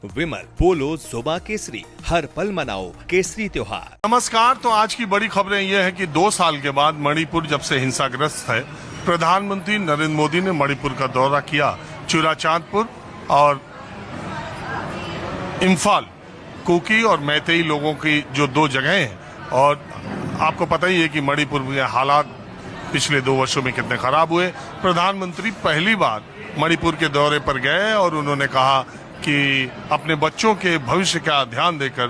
विमल पोलो जुबा केसरी, हर पल मनाओ केसरी त्योहार। नमस्कार। तो आज की बड़ी खबरें ये है कि 2 साल के बाद मणिपुर जब से हिंसाग्रस्त है, प्रधानमंत्री नरेंद्र मोदी ने मणिपुर का दौरा किया। चुराचांदपुर और इम्फाल, कुकी और मैतेई लोगों की जो 2 जगहें हैं, और आपको पता ही है कि मणिपुर में हालात पिछले 2 वर्षों में कितने खराब हुए। प्रधानमंत्री पहली बार मणिपुर के दौरे पर गए और उन्होंने कहा कि अपने बच्चों के भविष्य का ध्यान देकर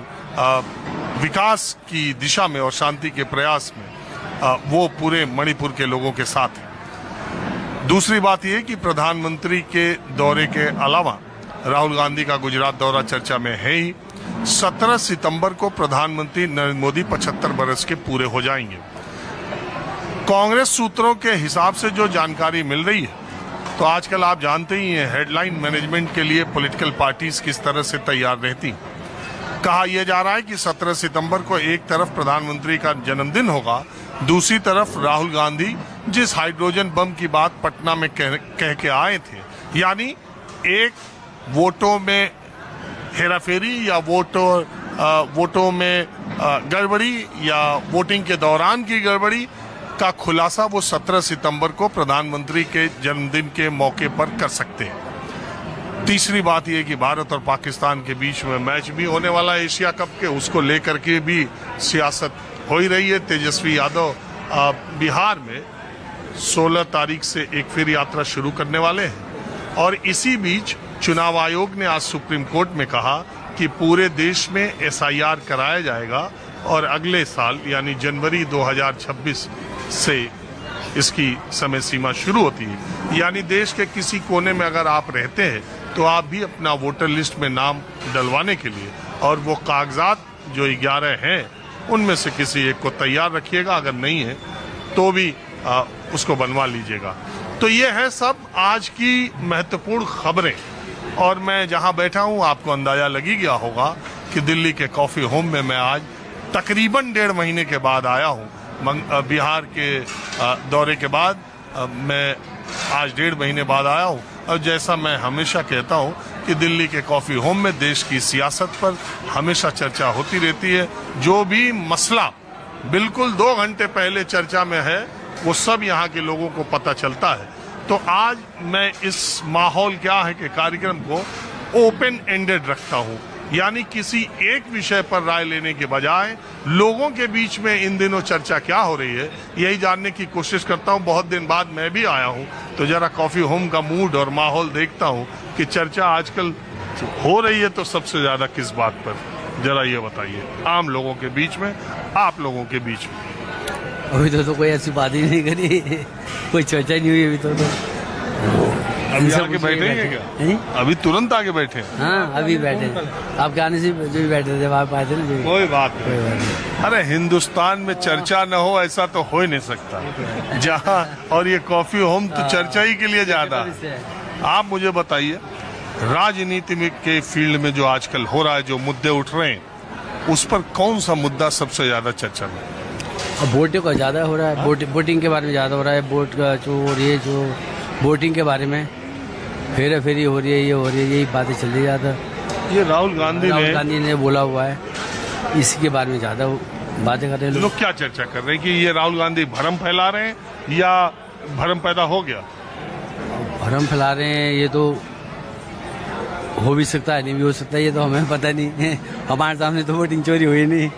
विकास की दिशा में और शांति के प्रयास में वो पूरे मणिपुर के लोगों के साथ हैं। दूसरी बात यह कि प्रधानमंत्री के दौरे के अलावा राहुल गांधी का गुजरात दौरा चर्चा में है ही। 17 सितंबर को प्रधानमंत्री नरेंद्र मोदी 75 बरस के पूरे हो जाएंगे। कांग्रेस सूत्रों के हिसाब से जो जानकारी मिल रही है, तो आजकल आप जानते ही हैं हेडलाइन मैनेजमेंट के लिए पॉलिटिकल पार्टीज किस तरह से तैयार रहती। कहा यह जा रहा है कि 17 सितंबर को एक तरफ प्रधानमंत्री का जन्मदिन होगा, दूसरी तरफ राहुल गांधी जिस हाइड्रोजन बम की बात पटना में कह के आए थे, यानी एक वोटों में हेराफेरी या वोटों में गड़बड़ी या वोटिंग के दौरान की गड़बड़ी का खुलासा वो 17 सितंबर को प्रधानमंत्री के जन्मदिन के मौके पर कर सकते हैं। तीसरी बात यह कि भारत और पाकिस्तान के बीच में मैच भी होने वाला है एशिया कप के, उसको लेकर के भी सियासत हो ही रही है। तेजस्वी यादव बिहार में 16 तारीख से एक फिर यात्रा शुरू करने वाले हैं। और इसी बीच चुनाव आयोग ने आज सुप्रीम कोर्ट में कहा कि पूरे देश में SIR कराया जाएगा और अगले साल यानी जनवरी 2026 से इसकी समय सीमा शुरू होती है। यानी देश के किसी कोने में अगर आप रहते हैं तो आप भी अपना वोटर लिस्ट में नाम डलवाने के लिए और वो कागजात जो 11 हैं उनमें से किसी एक को तैयार रखिएगा, अगर नहीं है तो भी उसको बनवा लीजिएगा। तो ये है सब आज की महत्वपूर्ण खबरें। और मैं जहां बैठा हूं आपको अंदाजा लगी गया होगा कि दिल्ली के कॉफी होम में मैं आज तकरीबन 1.5 महीने के बाद आया हूं। बिहार के दौरे के बाद मैं आज 1.5 महीने बाद आया हूं। और जैसा मैं हमेशा कहता हूं कि दिल्ली के कॉफी होम में देश की सियासत पर हमेशा चर्चा होती रहती है। जो भी मसला बिल्कुल 2 घंटे पहले चर्चा में है वो सब यहाँ के लोगों को पता चलता है। तो आज मैं इस माहौल क्या है कि कार्यक्रम को ओपन एंडेड रखता हूं, यानी किसी एक विषय पर राय लेने के बजाय लोगों के बीच में इन दिनों चर्चा क्या हो रही है यही जानने की कोशिश करता हूं। बहुत दिन बाद मैं भी आया हूं तो जरा कॉफी होम का मूड और माहौल देखता हूं कि चर्चा आजकल हो रही है तो सबसे ज्यादा किस बात पर, जरा ये बताइए आम लोगों के बीच में, आप लोगों के बीच में। अभी तो कोई ऐसी बात ही नहीं करी, कोई चर्चा नहीं हुई अभी तो। अभी आके बैठे हैं क्या? अभी तुरंत आके बैठे हैं? हाँ अभी बैठे। आपके आने से जो भी बैठे थे आप आए थे ना। कोई बात नहीं। अरे हिंदुस्तान में चर्चा न हो ऐसा तो हो ही नहीं सकता जहाँ, और ये कॉफी होम तो चर्चा ही के लिए ज्यादा। आप मुझे बताइए राजनीति में के फील्ड में जो आजकल हो रहा है, जो मुद्दे उठ रहे हैं, उस पर कौन सा मुद्दा सबसे ज्यादा चर्चा में? वोटिंग का ज्यादा हो रहा है, वोटिंग के बारे में ज्यादा हो रहा है। वोट का चोर, ये जो वोटिंग के बारे में फेरा फेरी हो रही है, ये हो रही है, यही बातें चल रही ज्यादा। ये राहुल गांधी ने बोला हुआ है, इसी के बारे में ज्यादा बातें कर रहे हैं लोग। क्या चर्चा कर रहे हैं कि ये राहुल गांधी भ्रम फैला रहे हैं या भ्रम पैदा हो गया? भ्रम फैला रहे हैं, ये तो हो भी सकता है, नहीं भी हो सकता है, ये तो हमें पता नहीं। हमारे सामने तो वोटिंग चोरी हुई नहीं,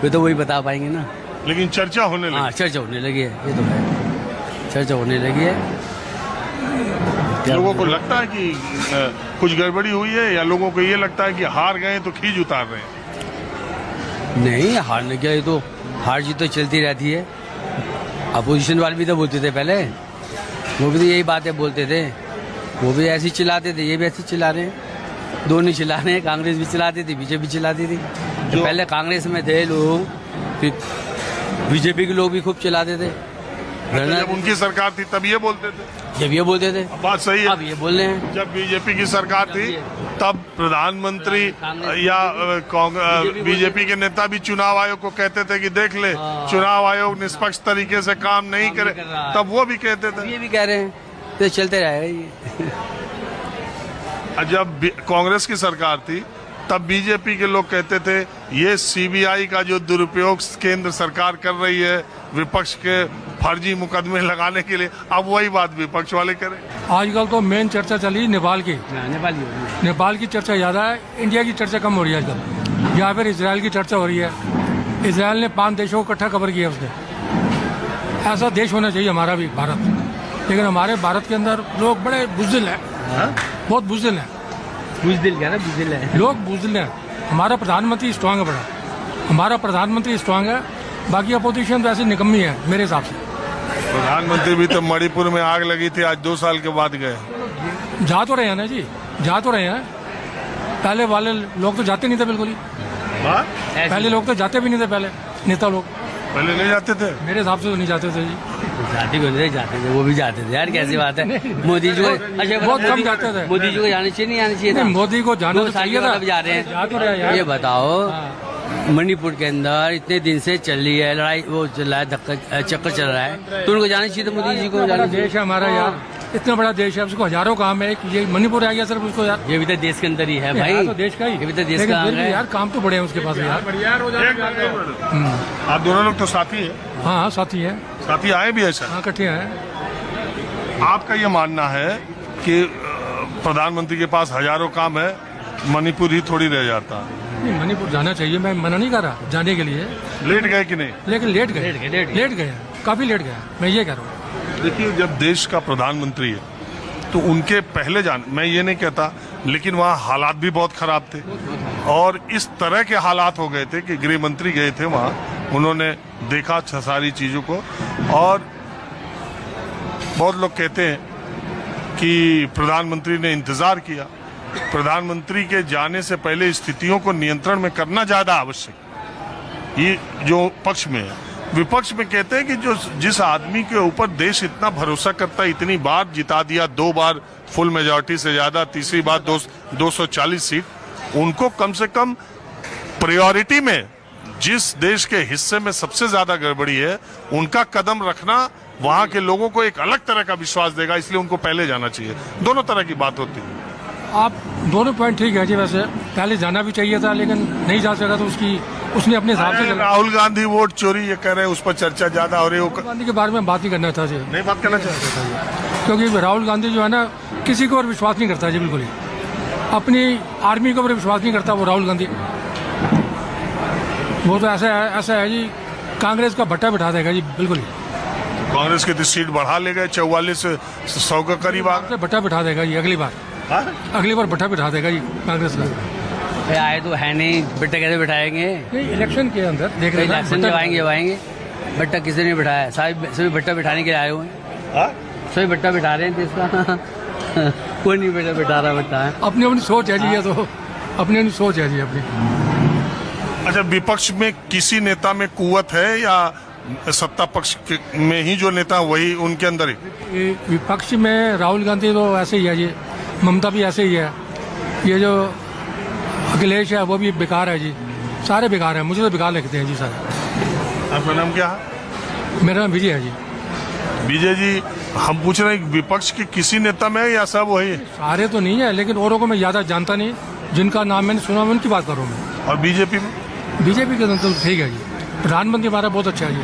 ये तो वही बता पाएंगे ना। लेकिन चर्चा होने लगी। हाँ चर्चा होने लगी है, ये तो है, चर्चा होने लगी है। लोगों को लगता है कि कुछ गड़बड़ी हुई है या लोगों को ये लगता है कि हार गए तो खींच उतार रहे हैं? नहीं, हारने क्या, ये तो हार जीत तो चलती रहती है। अपोजिशन वाले भी तो बोलते थे पहले, वो भी तो यही बातें बोलते थे, वो भी ऐसे चिल्लाते थे, ये भी ऐसे चिल्ला रहे हैं, दोनों चिल्ला रहे हैं। कांग्रेस भी चिल्लाती थी, बीजेपी चिल्लाती थी। तो पहले कांग्रेस में थे लोग, फिर बीजेपी के लोग भी खूब चिल्लाते थे। जब उनकी सरकार थी तब ये बोलते थे, जब ये बोलते थे। बात सही है, अब ये बोल रहे हैं। जब बीजेपी की सरकार थी तब प्रधानमंत्री या बीजेपी के नेता भी चुनाव आयोग को कहते थे कि देख ले चुनाव आयोग निष्पक्ष तरीके से काम नहीं करे, तब वो भी कहते थे। ये भी कह रहे हैं, तो चलते रहेगा ये। जब कांग्रेस की सरकार थी तब बीजेपी के लोग कहते थे ये सीबीआई का जो दुरुपयोग केंद्र सरकार कर रही है विपक्ष के फर्जी मुकदमे लगाने के लिए, अब वही बात विपक्ष वाले करें। आजकल तो मेन चर्चा चली नेपाल की। नेपाल की चर्चा ज्यादा है, इंडिया की चर्चा कम हो रही है आजकल। या फिर इसराइल की चर्चा हो रही है। इसराइल ने 5 देशों को इकट्ठा कवर किया उसने। ऐसा देश होना चाहिए हमारा भी, भारत। लेकिन हमारे भारत के अंदर लोग बड़े बुज़दिल हैं, बहुत बुज़दिल हैं। बुज़दिल क्या है? बुज़दिल है, लोग बुज़दिल हैं। हमारा प्रधानमंत्री स्ट्रांग है बड़ा, हमारा प्रधानमंत्री स्ट्रांग है। बाकी अपोजिशन तो ऐसी निकम्मी है मेरे हिसाब से। प्रधानमंत्री भी तो मणिपुर में आग लगी थी, आज 2 साल के बाद गए। जा तो रहे हैं ना जी, जा तो रहे हैं। पहले वाले लोग तो जाते नहीं थे बिल्कुल ही। पहले लोग तो जाते भी नहीं थे, पहले नेता लोग पहले नहीं जाते थे। मेरे हिसाब से तो नहीं जाते थे जी। जाते थे, वो भी जाते थे यार, कैसी बात है। मोदी जी को अच्छा बहुत कम जाते थे। मोदी जी को जाने चाहिए, नहीं आने चाहिए था? मोदी को जाना तो चाहिए था। जा रहे हैं, जा तो रहे हैं यार। ये बताओ मणिपुर के अंदर इतने दिन से चल रही है लड़ाई, वो चल रहा है, धक्का चक्कर चल रहा है, तो उनको जाना चाहिए था। मोदी जी को जाना चाहिए। देश है हमारा यार, इतना बड़ा देश है, उसको हजारों काम है। ये मणिपुर आ गया सिर्फ उसको यार। ये भी तो देश के अंदर ही है भाई, तो देश का ही, ये भी तो देश लेकिन का फिर भी है यार। काम तो बड़े हैं उसके पास यार। आप दोनों लोग तो साथी हैं। हाँ साथी है, साथी आए भी ऐसा। हाँ इकट्ठे हैं। आपका ये मानना है कि प्रधानमंत्री के पास हजारों काम है, मणिपुर ही थोड़ी रह जाता? नहीं, मणिपुर जाना चाहिए, मैं मना नहीं कर रहा जाने के लिए। लेट गए कि नहीं? लेकिन लेट गए, काफी लेट गए, मैं ये कह रहा हूँ। देखिए, जब देश का प्रधानमंत्री है तो उनके पहले मैं ये नहीं कहता, लेकिन वहाँ हालात भी बहुत खराब थे और इस तरह के हालात हो गए थे कि गृह मंत्री गए थे वहाँ, उन्होंने देखा सारी चीजों को। और बहुत लोग कहते हैं कि प्रधानमंत्री ने इंतजार किया। प्रधानमंत्री के जाने से पहले स्थितियों को नियंत्रण में करना ज्यादा आवश्यक। ये जो पक्ष में है, विपक्ष में कहते हैं कि जिस आदमी के ऊपर देश इतना भरोसा करता है, इतनी बार जिता दिया, 2 बार फुल मेजॉरिटी से ज्यादा, तीसरी बार 240 सीट, उनको कम से कम प्रायोरिटी में जिस देश के हिस्से में सबसे ज्यादा गड़बड़ी है उनका कदम रखना वहां के लोगों को एक अलग तरह का विश्वास देगा, इसलिए उनको पहले जाना चाहिए। दोनों तरह की बात होती है। आप दोनों पॉइंट ठीक है जी। वैसे पहले जाना भी चाहिए था, लेकिन नहीं जा सका तो उसने अपने हिसाब से। राहुल गांधी वोट चोरी ये कह रहे हैं, उस पर चर्चा ज्यादा हो रही है। राहुल गांधी के बारे में बात नहीं करना था जी, नहीं बात करना चाहिए, क्योंकि राहुल गांधी जो है ना, किसी को और विश्वास नहीं करता जी, बिल्कुल ही। अपनी आर्मी के ऊपर विश्वास नहीं करता वो राहुल गांधी। वो तो ऐसा है जी, कांग्रेस का भट्टा बिठा देगा जी, बिल्कुल ही। कांग्रेस की सीट बढ़ा ले गए, 44 से 100 के करीब आ गए। भट्टा बिठा देगा जी अगली बार। अगली बार भट्टा बिठा देगा जी कांग्रेस का। आए तो है नहीं, भट्टा कैसे बिठाएंगे? नहीं, इलेक्शन के अंदर देख रहे हैं, इलेक्शन जब आएंगे भट्टा किसी ने बिठाया? सभी भट्टा बिठाने के लिए आए हुए हैं, सभी भट्टा बिठा रहे हैं देश का। कोई नहीं बिठा रहा भट्टा है। अपनी अपनी सोच है जी, ये तो अपनी अपनी सोच है जी अपनी। अच्छा, विपक्ष में किसी नेता में कुव्वत है या सत्ता पक्ष में ही जो नेता वही उनके अंदर ही? विपक्ष में राहुल गांधी तो ऐसे ही है जी, ममता भी ऐसे ही है, ये जो अखिलेश है वो भी बेकार है जी, सारे बेकार हैं, मुझे तो बेकार लगते हैं जी सारे। आपका नाम क्या है? मेरा नाम विजय है जी। विजय जी, हम पूछ रहे हैं विपक्ष के किसी नेता में या सब वही? सारे तो नहीं है, लेकिन औरों को मैं ज्यादा जानता नहीं, जिनका नाम मैंने सुना मैं उनकी बात कर रहा हूँ मैं। और बीजेपी में? बीजेपी के तो ठीक है जी, प्रधानमंत्री हमारा बहुत अच्छा है जी।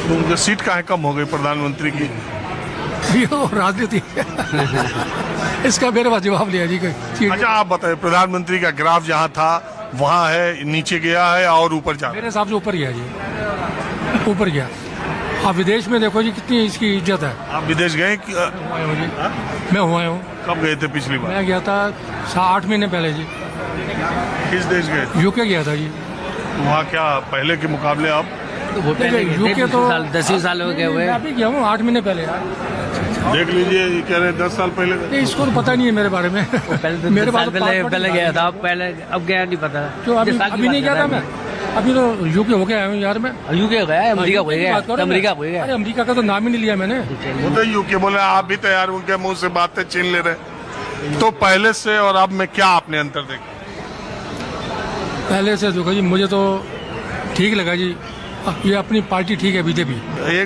तो उनकी सीट काहे कम हो गई प्रधानमंत्री की? ये राजनीति इसका मेरे पास जवाब लिया जी। अच्छा, आप बताइए, प्रधानमंत्री का ग्राफ जहाँ था वहाँ है, नीचे गया है और ऊपर जा? मेरे हिसाब से ऊपर गया जी, ऊपर गया। आप विदेश में देखो जी कितनी इसकी इज्जत है। आप विदेश गए? मैं हुआ हूँ। कब गए थे पिछली बार? मैं गया था 8 महीने पहले जी। किस देश गए? यूके गया था जी। वहाँ क्या पहले के मुकाबले अब? यूके तो 10 साल हो गए हुए। मैं भी गया हूँ 8 महीने पहले यार। देख लीजिए, ये कह रहे हैं 10 साल पहले। नहीं, इसको तो पता नहीं है मेरे बारे में। मेरे पहले गया था, पहले अब गया नहीं पता। क्यों अभी नहीं गया था मैं? अभी तो यूके हो गया हूँ यार मैं। यूके हो गया, अमेरिका हो गया, अमेरिका हो गया। अरे अमेरिका का तो नाम ही नहीं लिया मैंने। वो तो यूके बोले, आप भी तैयार उनके मुंह से बातें छीन ले रहे। तो पहले से और अब में क्या आपने अंतर देखा? पहले से देखो जी, मुझे तो ठीक लगा जी, ये अपनी पार्टी ठीक है, बीजेपी।